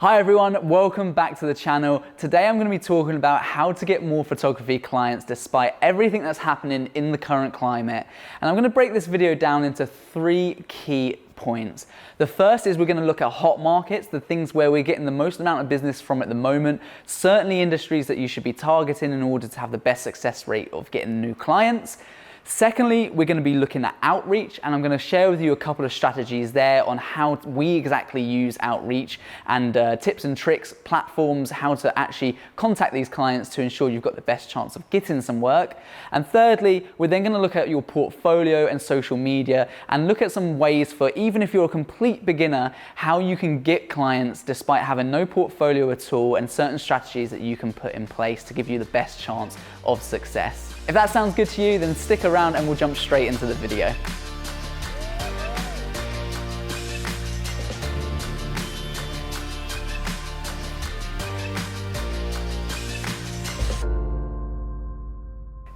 Hi everyone, welcome back to the channel. Today I'm going to be talking about how to get more photography clients despite everything that's happening in the current climate. And I'm going to break this video down into 3 key points. The first is we're going to look at hot markets, the things where we're getting the most amount of business from at the moment, certainly industries that you should be targeting in order to have the best success rate of getting new clients. Secondly, we're going to be looking at outreach, and I'm going to share with you a couple of strategies there on how we exactly use outreach and tips and tricks, platforms, how to actually contact these clients to ensure you've got the best chance of getting some work. And thirdly, we're then going to look at your portfolio and social media and look at some ways for, even if you're a complete beginner, how you can get clients despite having no portfolio at all, and certain strategies that you can put in place to give you the best chance of success. If that sounds good to you, then stick around and we'll jump straight into the video.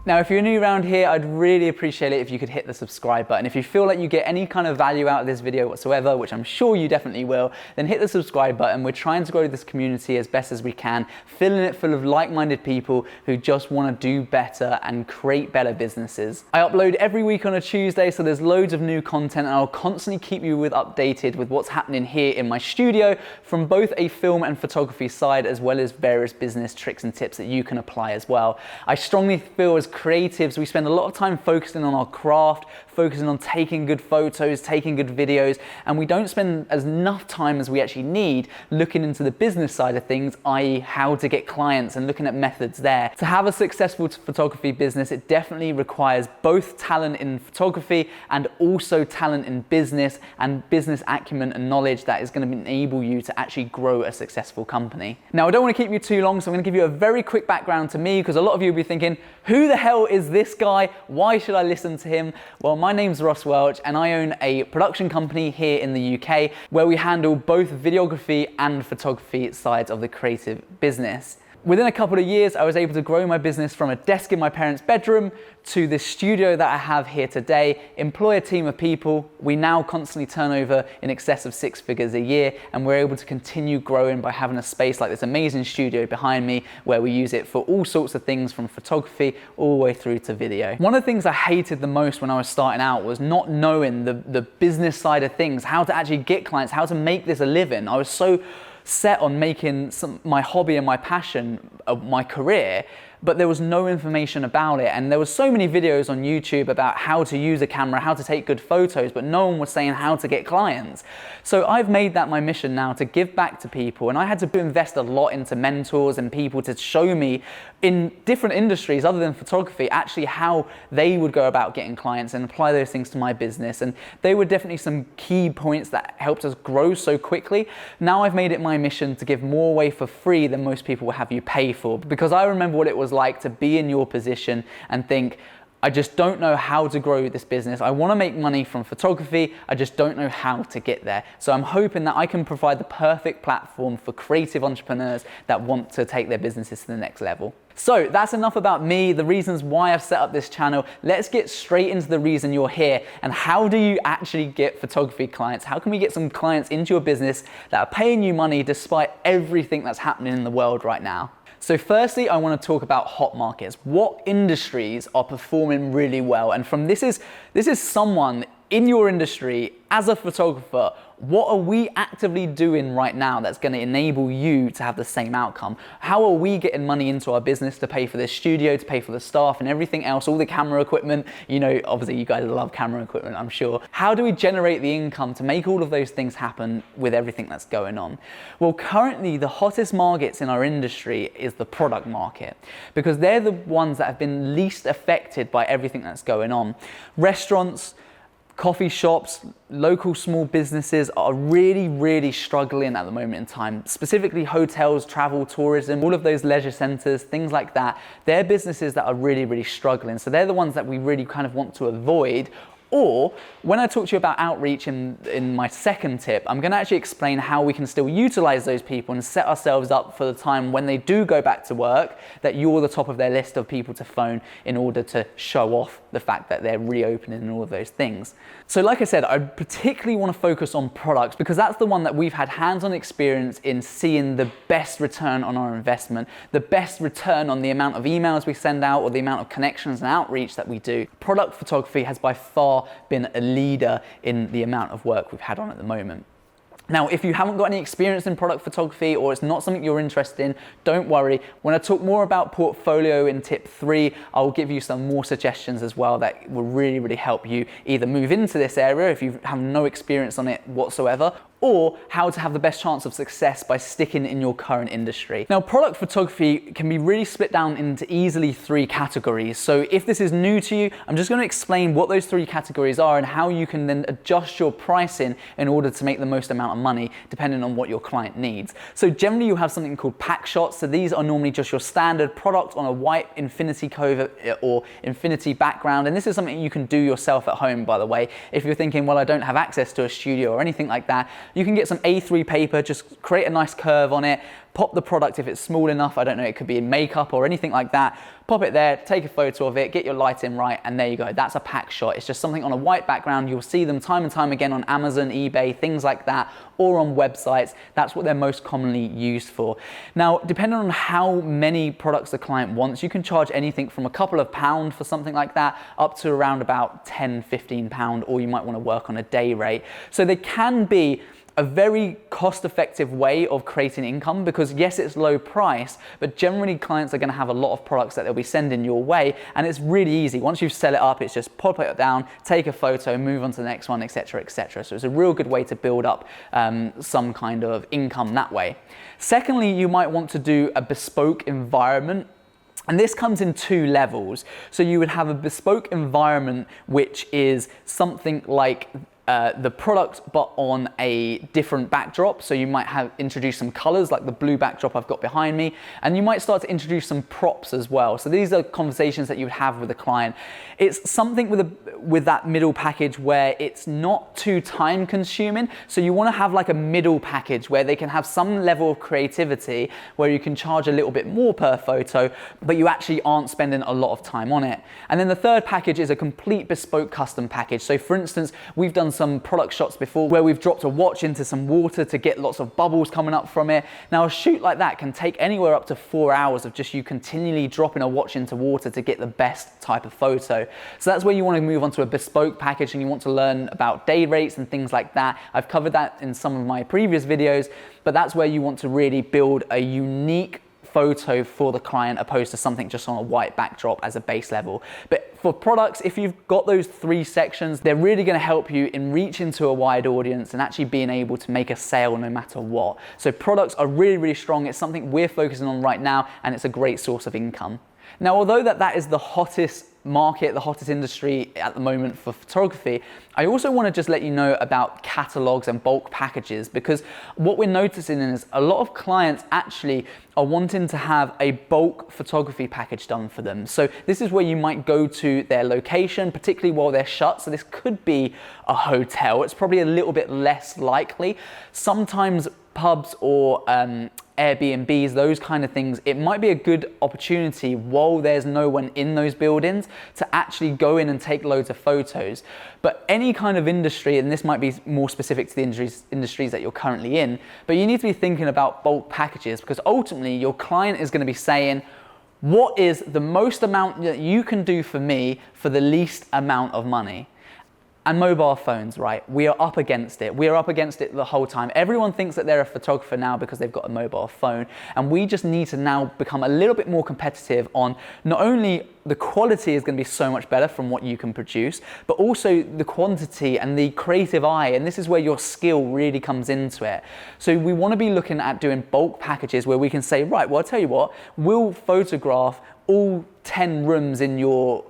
Now, if you're new around here, I'd really appreciate it if you could hit the subscribe button. If you feel like you get any kind of value out of this video whatsoever, which I'm sure you definitely will, then hit the subscribe button. We're trying to grow this community as best as we can, filling it full of like-minded people who just want to do better and create better businesses. I upload every week on a Tuesday, so there's loads of new content, and I'll constantly keep you updated with what's happening here in my studio from both a film and photography side, as well as various business tricks and tips that you can apply as well. I strongly feel as creatives, we spend a lot of time focusing on our craft, focusing on taking good photos, taking good videos, and we don't spend as enough time as we actually need looking into the business side of things, i.e. how to get clients and looking at methods there. To have a successful photography business, it definitely requires both talent in photography and also talent in business and business acumen and knowledge that is going to enable you to actually grow a successful company. Now, I don't want to keep you too long, so I'm going to give you a very quick background to me, because a lot of you will be thinking, who the hell is this guy? Why should I listen to him? Well, my name's Ross Welch, and I own a production company here in the UK where we handle both videography and photography sides of the creative business. Within a couple of years, I was able to grow my business from a desk in my parents' bedroom to this studio that I have here today, employ a team of people. We now constantly turn over in excess of 6 figures a year, and we're able to continue growing by having a space like this amazing studio behind me where we use it for all sorts of things, from photography all the way through to video. One of the things I hated the most when I was starting out was not knowing the business side of things, how to actually get clients, how to make this a living. I was so set on making my hobby and my passion my career, but there was no information about it. And there was so many videos on YouTube about how to use a camera, how to take good photos, but no one was saying how to get clients. So I've made that my mission now to give back to people, and I had to invest a lot into mentors and people to show me in different industries other than photography actually how they would go about getting clients and apply those things to my business. And they were definitely some key points that helped us grow so quickly. Now I've made it my mission to give more away for free than most people will have you pay for, because I remember what it was like to be in your position and think, I just don't know how to grow this business. I want to make money from photography, I just don't know how to get there. So I'm hoping that I can provide the perfect platform for creative entrepreneurs that want to take their businesses to the next level. So that's enough about me, the reasons why I've set up this channel. Let's get straight into the reason you're here, and how do you actually get photography clients? How can we get some clients into your business that are paying you money despite everything that's happening in the world right now? So firstly, I want to talk about hot markets. What industries are performing really well? And from this is someone in your industry as a photographer. What are we actively doing right now that's going to enable you to have the same outcome? How are we getting money into our business to pay for this studio, to pay for the staff and everything else, all the camera equipment? You know, obviously you guys love camera equipment, I'm sure. How do we generate the income to make all of those things happen with everything that's going on? Well, currently the hottest markets in our industry is the product market, because they're the ones that have been least affected by everything that's going on. Restaurants, coffee shops, local small businesses are really struggling at the moment in time. Specifically hotels, travel, tourism, all of those leisure centers, things like that. They're businesses that are really struggling. So they're the ones that we really kind of want to avoid, Or when I talk to you about outreach in my second tip, I'm going to actually explain how we can still utilize those people and set ourselves up for the time when they do go back to work, that you're the top of their list of people to phone in order to show off the fact that they're reopening and all of those things. So like I said, I particularly want to focus on products because that's the one that we've had hands-on experience in seeing the best return on our investment, the best return on the amount of emails we send out or the amount of connections and outreach that we do. Product photography has by far been a leader in the amount of work we've had on at the moment. Now, if you haven't got any experience in product photography or it's not something you're interested in, don't worry. When I talk more about portfolio in tip 3, I'll give you some more suggestions as well that will really, really help you either move into this area if you have no experience on it whatsoever, or how to have the best chance of success by sticking in your current industry. Now, product photography can be really split down into easily 3 categories. So if this is new to you, I'm just going to explain what those 3 categories are and how you can then adjust your pricing in order to make the most amount of money depending on what your client needs. So generally you have something called pack shots. So these are normally just your standard product on a white infinity cover or infinity background. And this is something you can do yourself at home, by the way. If you're thinking, well, I don't have access to a studio or anything like that, you can get some A3 paper, just create a nice curve on it, pop the product if it's small enough, I don't know, it could be in makeup or anything like that, pop it there, take a photo of it, get your lighting right, and there you go. That's a pack shot. It's just something on a white background. You'll see them time and time again on Amazon, eBay, things like that, or on websites. That's what they're most commonly used for. Now, depending on how many products the client wants, you can charge anything from a couple of pounds for something like that, up to around about 10, 15 pounds, or you might want to work on a day rate. So they can be a very cost-effective way of creating income because yes, it's low price, but generally clients are going to have a lot of products that they'll be sending your way, and it's really easy. Once you've set it up, it's just pop it down, take a photo, move on to the next one, etc., etc. So it's a real good way to build up some kind of income that way. Secondly, you might want to do a bespoke environment. And this comes in 2 levels. So you would have a bespoke environment, which is something like the product but on a different backdrop. So you might have introduced some colors like the blue backdrop I've got behind me, and you might start to introduce some props as well. So these are conversations that you would have with the client. It's something with that middle package where it's not too time consuming. So you want to have like a middle package where they can have some level of creativity where you can charge a little bit more per photo, but you actually aren't spending a lot of time on it. And then the third package is a complete bespoke custom package. So for instance, we've done some product shots before where we've dropped a watch into some water to get lots of bubbles coming up from it. Now a shoot like that can take anywhere up to 4 hours of just you continually dropping a watch into water to get the best type of photo. So that's where you want to move on to a bespoke package, and you want to learn about day rates and things like that. I've covered that in some of my previous videos, but that's where you want to really build a unique photo for the client opposed to something just on a white backdrop as a base level. But for products, if you've got those 3 sections, they're really going to help you in reaching to a wide audience and actually being able to make a sale no matter what. So products are really, really strong. It's something we're focusing on right now, and it's a great source of income. Now, although that is the hottest market, the hottest industry at the moment for photography, I also want to just let you know about catalogs and bulk packages, because what we're noticing is a lot of clients actually are wanting to have a bulk photography package done for them. So this is where you might go to their location, particularly while they're shut. So this could be a hotel. It's probably a little bit less likely. Sometimes pubs or Airbnbs, those kind of things, it might be a good opportunity while there's no one in those buildings to actually go in and take loads of photos. But any kind of industry, and this might be more specific to the industries that you're currently in, but you need to be thinking about bulk packages, because ultimately your client is going to be saying, what is the most amount that you can do for me for the least amount of money? And mobile phones, right? We are up against it. We are up against it the whole time. Everyone thinks that they're a photographer now because they've got a mobile phone. And we just need to now become a little bit more competitive on not only the quality is going to be so much better from what you can produce, but also the quantity and the creative eye. And this is where your skill really comes into it. So we want to be looking at doing bulk packages where we can say, right, well, I'll tell you what, we'll photograph all 10 rooms in your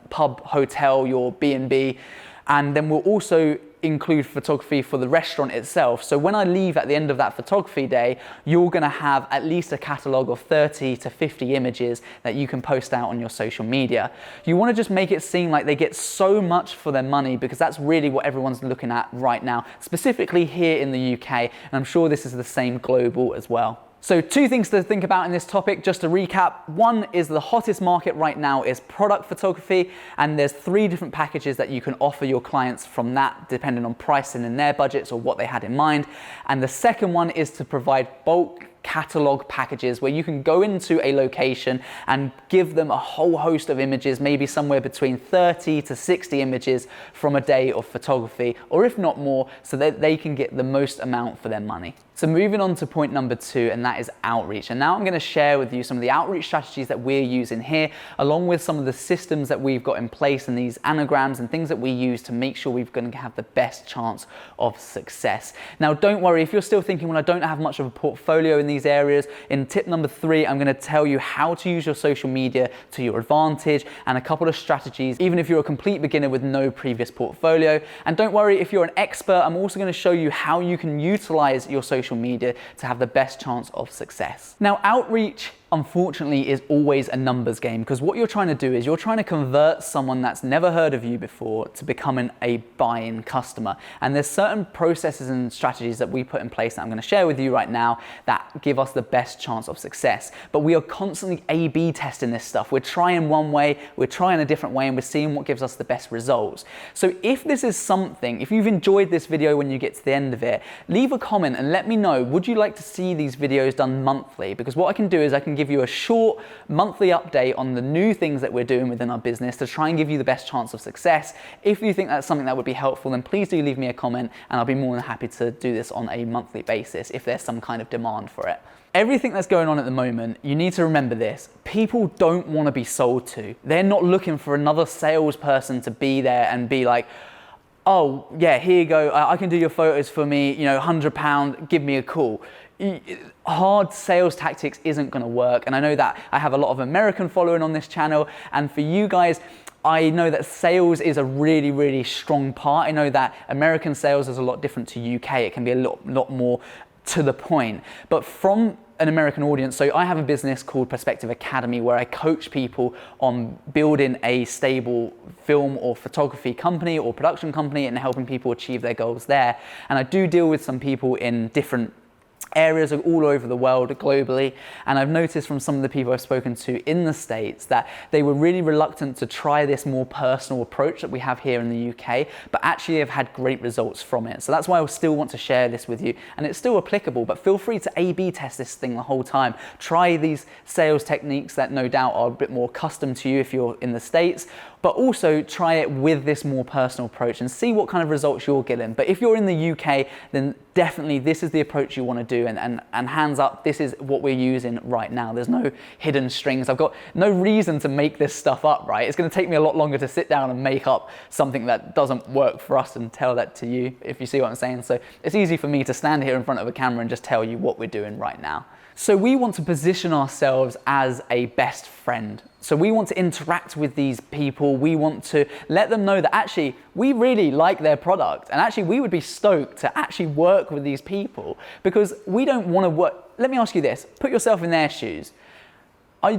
pub, hotel, your B&B, and then we'll also include photography for the restaurant itself. So when I leave at the end of that photography day, you're gonna have at least a catalog of 30 to 50 images that you can post out on your social media. You wanna just make it seem like they get so much for their money, because that's really what everyone's looking at right now, specifically here in the UK, and I'm sure this is the same global as well. So 2 things to think about in this topic, just to recap. 1 is the hottest market right now is product photography, and there's 3 different packages that you can offer your clients from that, depending on pricing and their budgets or what they had in mind. And the second one is to provide bulk catalog packages where you can go into a location and give them a whole host of images, maybe somewhere between 30 to 60 images from a day of photography, or if not more, so that they can get the most amount for their money. So moving on to point number 2, and that is outreach. And now I'm going to share with you some of the outreach strategies that we're using here, along with some of the systems that we've got in place and these anagrams and things that we use to make sure we're going to have the best chance of success. Now, don't worry if you're still thinking, well, I don't have much of a portfolio in these areas. In tip number 3, I'm going to tell you how to use your social media to your advantage and a couple of strategies, even if you're a complete beginner with no previous portfolio. And don't worry if you're an expert, I'm also going to show you how you can utilize your social media to have the best chance of success. Now, outreach, unfortunately, is always a numbers game, because what you're trying to do is you're trying to convert someone that's never heard of you before to becoming a buy-in customer. And there's certain processes and strategies that we put in place that I'm going to share with you right now that give us the best chance of success. But we are constantly A/B testing this stuff. We're trying one way, we're trying a different way, and we're seeing what gives us the best results. So if this is something, if you've enjoyed this video when you get to the end of it, leave a comment and let me know, would you like to see these videos done monthly? Because what I can do is I can give you a short monthly update on the new things that we're doing within our business to try and give you the best chance of success. If you think that's something that would be helpful, then please do leave me a comment, and I'll be more than happy to do this on a monthly basis if there's some kind of demand for it. Everything that's going on at the moment, you need to remember this. People don't want to be sold to. They're not looking for another salesperson to be there and be like, oh yeah, here you go, I can do your photos for me, you know, £100, give me a call. Hard sales tactics isn't going to work, and I know that I have a lot of American following on this channel, and for you guys, I know that sales is a really, really strong part. I know that American sales is a lot different to UK. It can be a lot more to the point, but from an American audience. So I have a business called Perspective Academy where I coach people on building a stable film or photography company or production company and helping people achieve their goals there. And I do deal with some people in different areas all over the world, globally, and I've noticed from some of the people I've spoken to in the States that they were really reluctant to try this more personal approach that we have here in the UK, but actually have had great results from it. So that's why I still want to share this with you, and it's still applicable, but feel free to A/B test this thing the whole time. Try these sales techniques that no doubt are a bit more custom to you if you're in the States, but also try it with this more personal approach and see what kind of results you're getting. But if you're in the UK, then definitely this is the approach you want to do, and hands up, this is what we're using right now. There's no hidden strings. I've got no reason to make this stuff up, right? It's going to take me a lot longer to sit down and make up something that doesn't work for us and tell that to you, if you see what I'm saying. So it's easy for me to stand here in front of a camera and just tell you what we're doing right now. So we want to position ourselves as a best friend. So we want to interact with these people. We want to let them know that actually we really like their product, and actually we would be stoked to actually work with these people, because we don't want to work. Let me ask you this, put yourself in their shoes.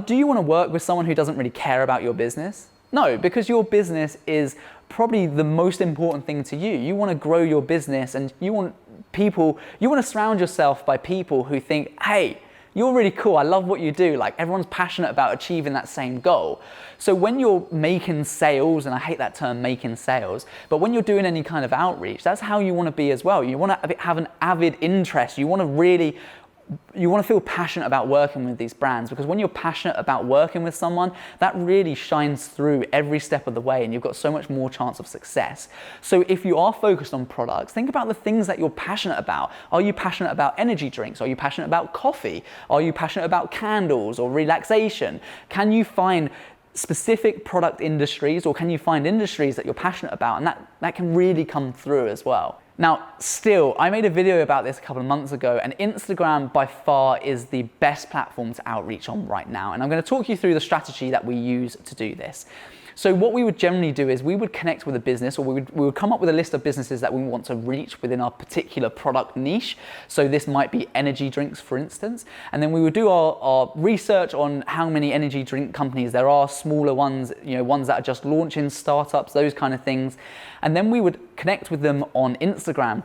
Do you want to work with someone who doesn't really care about your business? No, because your business is probably the most important thing to you. You want to grow your business, and you want to surround yourself by people who think, hey, you're really cool, I love what you do. Like, everyone's passionate about achieving that same goal. So when you're making sales, and I hate that term, making sales, but when you're doing any kind of outreach, that's how you want to be as well. You want to have an avid interest. You want to feel passionate about working with these brands, because when you're passionate about working with someone, that really shines through every step of the way, and you've got so much more chance of success. So if you are focused on products, think about the things that you're passionate about. Are you passionate about energy drinks? Are you passionate about coffee? Are you passionate about candles or relaxation? Can you find specific product industries, or can you find industries that you're passionate about? And that can really come through as well. Now, still, I made a video about this a couple of months ago, and Instagram by far is the best platform to outreach on right now. And I'm going to talk you through the strategy that we use to do this. So what we would generally do is we would connect with a business, or we would come up with a list of businesses that we want to reach within our particular product niche. So this might be energy drinks, for instance. And then we would do our research on how many energy drink companies there are, smaller ones, ones that are just launching, startups, those kind of things. And then we would connect with them on Instagram.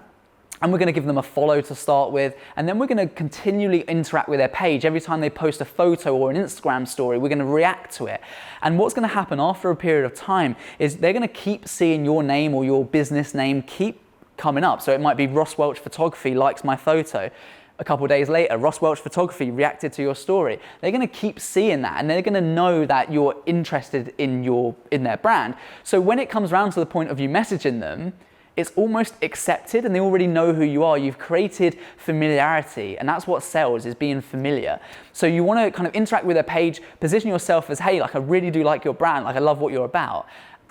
And we're going to give them a follow to start with, and then we're going to continually interact with their page. Every time they post a photo or an Instagram story, we're going to react to it. And what's going to happen after a period of time is they're going to keep seeing your name or your business name keep coming up. So it might be Ross Welch Photography likes my photo. A couple of days later, Ross Welch Photography reacted to your story. They're going to keep seeing that, and they're going to know that you're interested in their brand. So when it comes around to the point of you messaging them, it's almost accepted, and they already know who you are. You've created familiarity, and that's what sells, is being familiar. So you want to kind of interact with their page, position yourself as, hey, like I really do like your brand, like I love what you're about.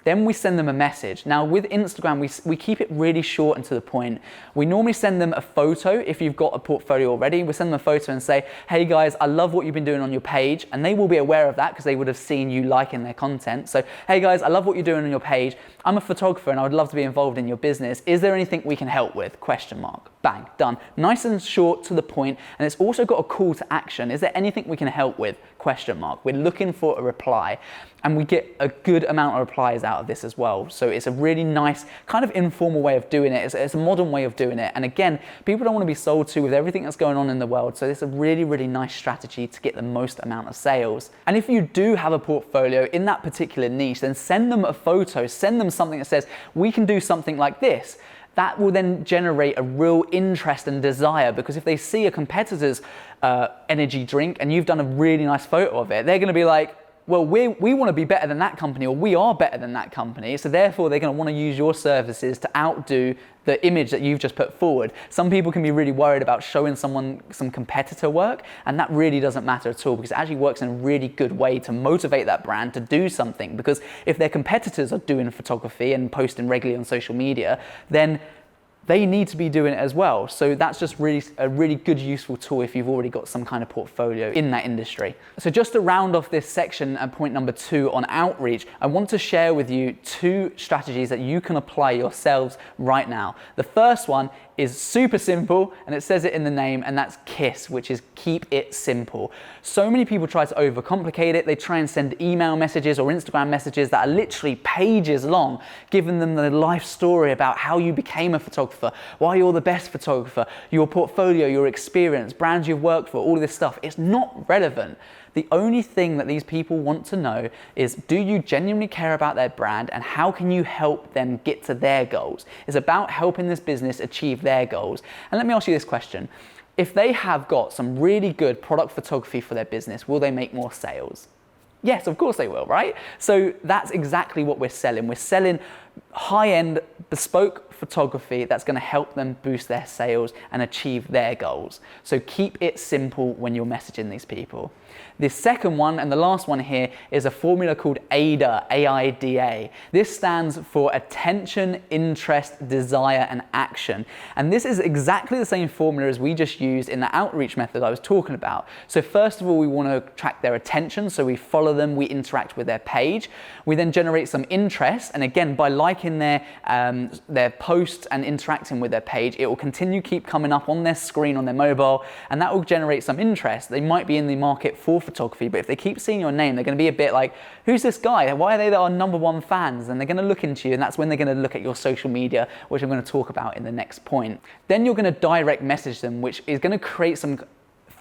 Then we send them a message. Now with Instagram, we keep it really short and to the point. We normally send them a photo. If you've got a portfolio already, we send them a photo and say, hey guys, I love what you've been doing on your page. And they will be aware of that because they would have seen you liking their content. So, hey guys, I love what you're doing on your page. I'm a photographer and I would love to be involved in your business. Is there anything we can help with? Question mark. Bang, done. Nice and short to the point. And it's also got a call to action. Is there anything we can help with? Question mark. We're looking for a reply. And we get a good amount of replies out of this as well. So it's a really nice, kind of informal way of doing it. It's a modern way of doing it. And again, people don't want to be sold to with everything that's going on in the world. So it's a really, really nice strategy to get the most amount of sales. And if you do have a portfolio in that particular niche, then send them a photo, send them something that says, we can do something like this. That will then generate a real interest and desire, because if they see a competitor's energy drink and you've done a really nice photo of it, they're going to be like, well, we want to be better than that company, or we are better than that company. So therefore, they're going to want to use your services to outdo the image that you've just put forward. Some people can be really worried about showing someone some competitor work, and that really doesn't matter at all, because it actually works in a really good way to motivate that brand to do something. Because if their competitors are doing photography and posting regularly on social media, then they need to be doing it as well. So that's just really a really good, useful tool if you've already got some kind of portfolio in that industry. So just to round off this section at point number 2 on outreach, I want to share with you 2 strategies that you can apply yourselves right now. The first one is super simple, and it says it in the name, and that's KISS, which is keep it simple. So many people try to overcomplicate it. They try and send email messages or Instagram messages that are literally pages long, giving them the life story about how you became a photographer, why you're the best photographer, your portfolio, your experience, brands you've worked for, all of this stuff. It's not relevant. The only thing that these people want to know is, do you genuinely care about their brand, and how can you help them get to their goals? It's about helping this business achieve their goals. And let me ask you this question. If they have got some really good product photography for their business, will they make more sales? Yes, of course they will, right? So that's exactly what we're selling. We're selling high-end bespoke photography that's going to help them boost their sales and achieve their goals. So keep it simple when you're messaging these people. The second one, and the last one here, is a formula called AIDA, A-I-D-A. This stands for attention, interest, desire, and action. And this is exactly the same formula as we just used in the outreach method I was talking about. So first of all, we want to attract their attention. So we follow them, we interact with their page. We then generate some interest. And again, by liking their posts and interacting with their page, it will continue keep coming up on their screen, on their mobile, and that will generate some interest. They might be in the market for photography, but if they keep seeing your name, they're going to be a bit like, who's this guy? Why are they our #1 fans? And they're going to look into you, and that's when they're going to look at your social media, which I'm going to talk about in the next point. Then you're going to direct message them, which is going to create some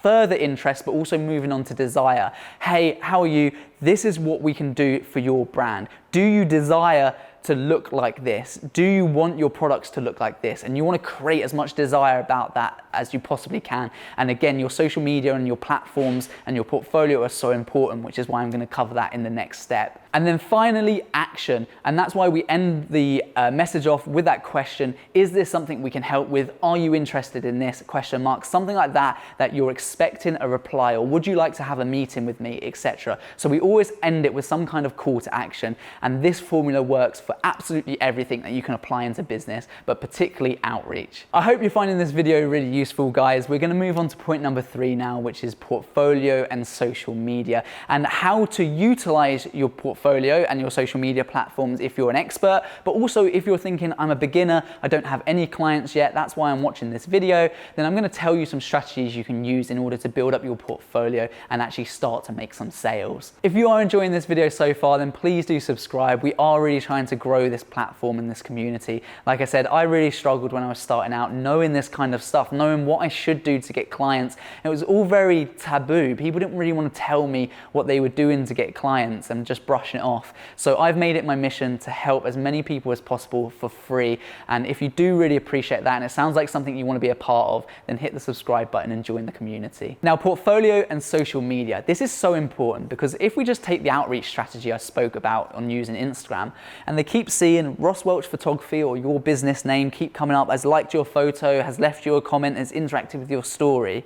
further interest, but also moving on to desire. Hey, how are you? This is what we can do for your brand. Do you desire to look like this? Do you want your products to look like this? And you want to create as much desire about that as you possibly can. And again, your social media and your platforms and your portfolio are so important, which is why I'm going to cover that in the next step. And then finally, action. And that's why we end the message off with that question. Is this something we can help with? Are you interested in this? Question mark. Something like that, that you're expecting a reply, or would you like to have a meeting with me, etc. So we always end it with some kind of call to action. And this formula works for absolutely everything that you can apply into business, but particularly outreach. I hope you're finding this video really useful, guys. We're going to move on to point number 3 now, which is portfolio and social media, and how to utilize your portfolio portfolio and your social media platforms if you're an expert, but also if you're thinking, I'm a beginner, I don't have any clients yet, that's why I'm watching this video, then I'm gonna tell you some strategies you can use in order to build up your portfolio and actually start to make some sales. If you are enjoying this video so far, then please do subscribe. We are really trying to grow this platform and this community. Like I said, I really struggled when I was starting out, knowing this kind of stuff, knowing what I should do to get clients. It was all very taboo. People didn't really want to tell me what they were doing to get clients and just brushing it off. So I've made it my mission to help as many people as possible for free. And if you do really appreciate that and it sounds like something you want to be a part of, then hit the subscribe button and join the community. Now, portfolio and social media. This is so important because if we just take the outreach strategy I spoke about on using Instagram and they keep seeing Ross Welch Photography or your business name keep coming up, has liked your photo, has left you a comment, has interacted with your story,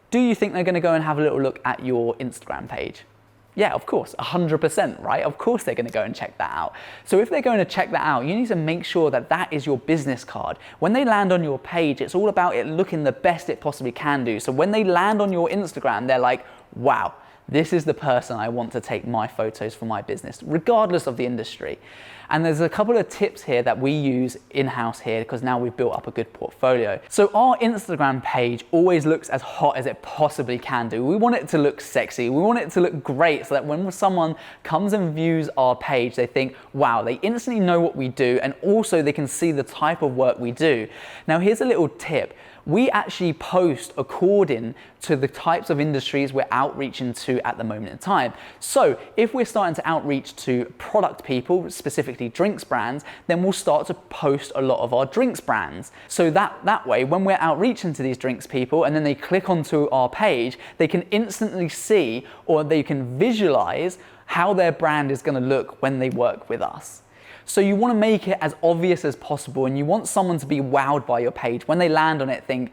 do you think they're going to go and have a little look at your Instagram page? Yeah, of course, 100%, right? Of course they're going to go and check that out. So if they're going to check that out, you need to make sure that that is your business card. When they land on your page, it's all about it looking the best it possibly can do. So when they land on your Instagram, they're like, wow, this is the person I want to take my photos for my business, regardless of the industry. And there's a couple of tips here that we use in-house here because now we've built up a good portfolio. So our Instagram page always looks as hot as it possibly can do. We want it to look sexy. We want it to look great so that when someone comes and views our page, they think, wow, they instantly know what we do and also they can see the type of work we do. Now here's a little tip. We actually post according to the types of industries we're outreaching to at the moment in time. So if we're starting to outreach to product people, specifically drinks brands, then we'll start to post a lot of our drinks brands. So that way, when we're outreaching to these drinks people and then they click onto our page, they can instantly see or they can visualize how their brand is going to look when they work with us. So you want to make it as obvious as possible and you want someone to be wowed by your page. When they land on it, think,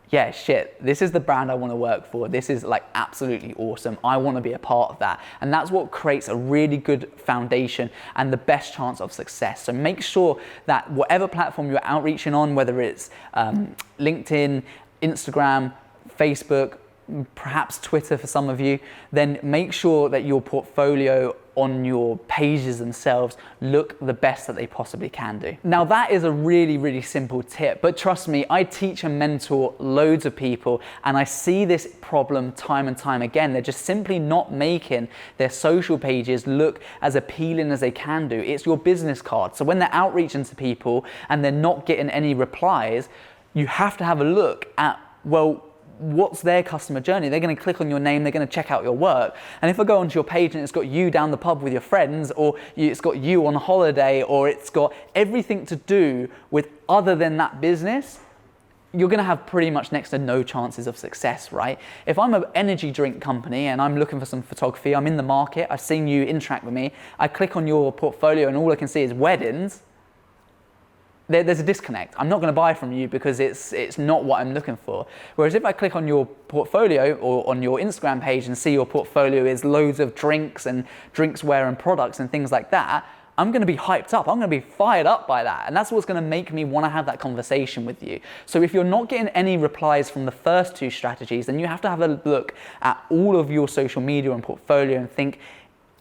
yeah, shit, this is the brand I want to work for. This is like absolutely awesome. I want to be a part of that. And that's what creates a really good foundation and the best chance of success. So make sure that whatever platform you're outreaching on, whether it's LinkedIn, Instagram, Facebook, perhaps Twitter for some of you, then make sure that your portfolio on your pages themselves look the best that they possibly can do. Now that is a really, really simple tip, but trust me, I teach and mentor loads of people and I see this problem time and time again. They're just simply not making their social pages look as appealing as they can do. It's your business card. So when they're outreaching to people and they're not getting any replies, you have to have a look at, well, what's their customer journey? They're going to click on your name, they're going to check out your work. And if I go onto your page and it's got you down the pub with your friends, or it's got you on holiday, or it's got everything to do with other than that business, you're going to have pretty much next to no chances of success, right? If I'm an energy drink company and I'm looking for some photography, I'm in the market, I've seen you interact with me, I click on your portfolio and all I can see is weddings, there's a disconnect. I'm not going to buy from you because it's not what I'm looking for. Whereas if I click on your portfolio or on your Instagram page and see your portfolio is loads of drinks and drinksware and products and things like that, I'm going to be hyped up. I'm going to be fired up by that. And that's what's going to make me want to have that conversation with you. So if you're not getting any replies from the first two strategies, then you have to have a look at all of your social media and portfolio and think,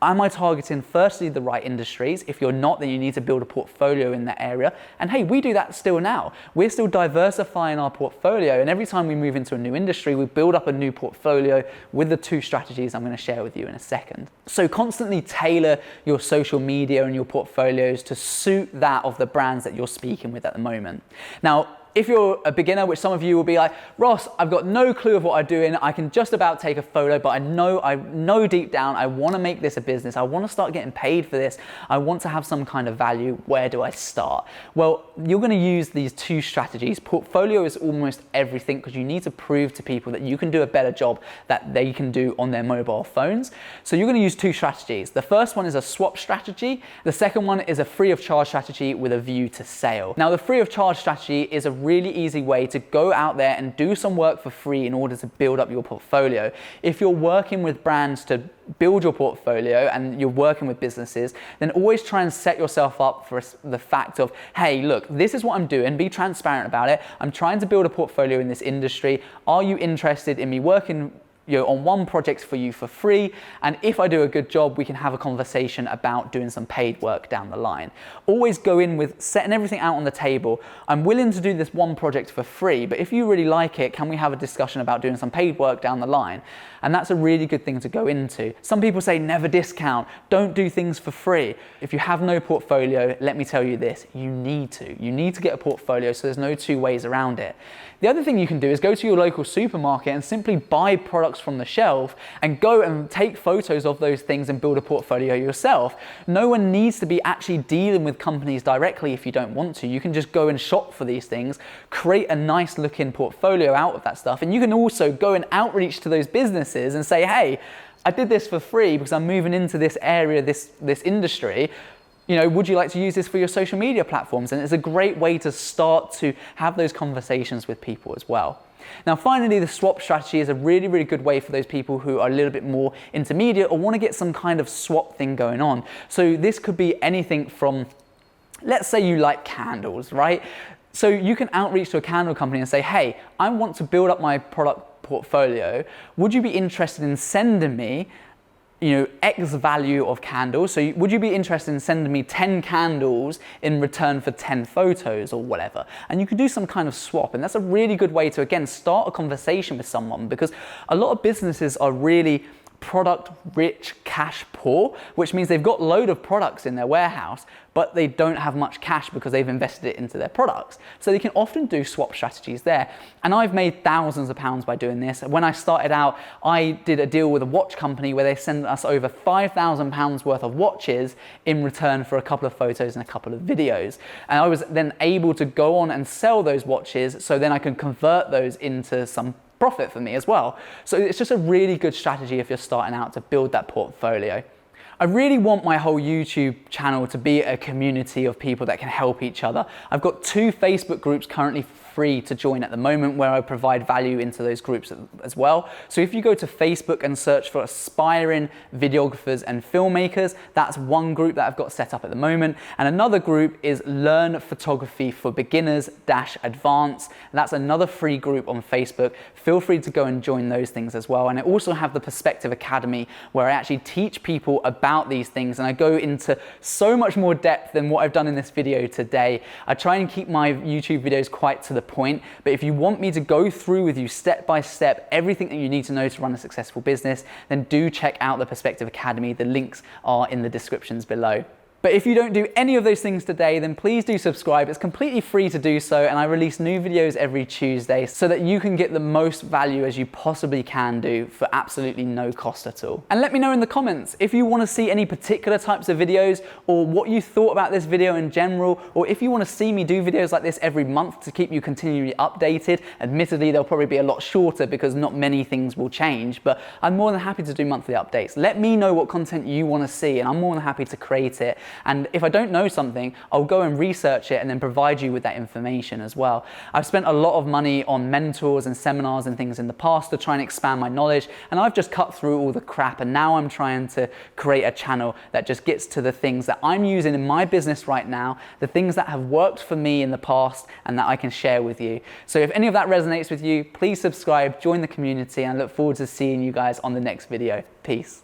am I targeting firstly the right industries? If you're not, then you need to build a portfolio in that area. And hey, we do that still now. We're still diversifying our portfolio. And every time we move into a new industry, we build up a new portfolio with the two strategies I'm going to share with you in a second. So constantly tailor your social media and your portfolios to suit that of the brands that you're speaking with at the moment. Now, if you're a beginner, which some of you will be like, Ross, I've got no clue of what I'm doing. I can just about take a photo, but I know deep down, I want to make this a business. I want to start getting paid for this. I want to have some kind of value. Where do I start? Well, you're going to use these two strategies. Portfolio is almost everything because you need to prove to people that you can do a better job that they can do on their mobile phones. So you're going to use two strategies. The first one is a swap strategy. The second one is a free of charge strategy with a view to sale. Now, the free of charge strategy is a really easy way to go out there and do some work for free in order to build up your portfolio. If you're working with brands to build your portfolio and you're working with businesses, then always try and set yourself up for the fact of, hey, look, this is what I'm doing. Be transparent about it. I'm trying to build a portfolio in this industry. Are you interested in me working on one project for you for free, and if I do a good job, we can have a conversation about doing some paid work down the line. Always go in with setting everything out on the table. I'm willing to do this one project for free, but if you really like it, can we have a discussion about doing some paid work down the line? And that's a really good thing to go into. Some people say never discount, don't do things for free. If you have no portfolio, let me tell you this, you need to. You need to get a portfolio, so there's no two ways around it. The other thing you can do is go to your local supermarket and simply buy products from the shelf and go and take photos of those things and build a portfolio yourself. No one needs to be actually dealing with companies directly if you don't want to. You can just go and shop for these things, create a nice looking portfolio out of that stuff, and you can also go and outreach to those businesses and say, hey, I did this for free because I'm moving into this area, this industry. Would you like to use this for your social media platforms? And it's a great way to start to have those conversations with people as well. Now, finally, the swap strategy is a really, really good way for those people who are a little bit more intermediate or want to get some kind of swap thing going on. So this could be anything from, let's say you like candles, right? So you can outreach to a candle company and say, hey, I want to build up my product portfolio. Would you be interested in sending me X value of candles? So would you be interested in sending me 10 candles in return for 10 photos or whatever? And you could do some kind of swap. And that's a really good way to, again, start a conversation with someone, because a lot of businesses are really product rich, cash poor, which means they've got a load of products in their warehouse, but they don't have much cash because they've invested it into their products. So they can often do swap strategies there. And I've made thousands of pounds by doing this. When I started out, I did a deal with a watch company where they sent us over £5,000 worth of watches in return for a couple of photos and a couple of videos. And I was then able to go on and sell those watches, so then I can convert those into some profit for me as well. So it's just a really good strategy if you're starting out to build that portfolio. I really want my whole YouTube channel to be a community of people that can help each other. I've got 2 Facebook groups currently free to join at the moment, where I provide value into those groups as well. So if you go to Facebook and search for aspiring videographers and filmmakers, that's one group that I've got set up at the moment. And another group is Learn Photography for Beginners-Advanced. That's another free group on Facebook. Feel free to go and join those things as well. And I also have the Perspective Academy, where I actually teach people about these things, and I go into so much more depth than what I've done in this video today. I try and keep my YouTube videos quite to the point, but if you want me to go through with you step by step everything that you need to know to run a successful business, then do check out the Perspective Academy. The links are in the descriptions below. But if you don't do any of those things today, then please do subscribe. It's completely free to do so, and I release new videos every Tuesday so that you can get the most value as you possibly can do for absolutely no cost at all. And let me know in the comments if you want to see any particular types of videos, or what you thought about this video in general, or if you want to see me do videos like this every month to keep you continually updated. Admittedly, they'll probably be a lot shorter because not many things will change, but I'm more than happy to do monthly updates. Let me know what content you want to see, and I'm more than happy to create it. And if I don't know something, I'll go and research it and then provide you with that information as well. I've spent a lot of money on mentors and seminars and things in the past to try and expand my knowledge, and I've just cut through all the crap, and now I'm trying to create a channel that just gets to the things that I'm using in my business right now, the things that have worked for me in the past and that I can share with you. So if any of that resonates with you, please subscribe, join the community, and I look forward to seeing you guys on the next video. Peace.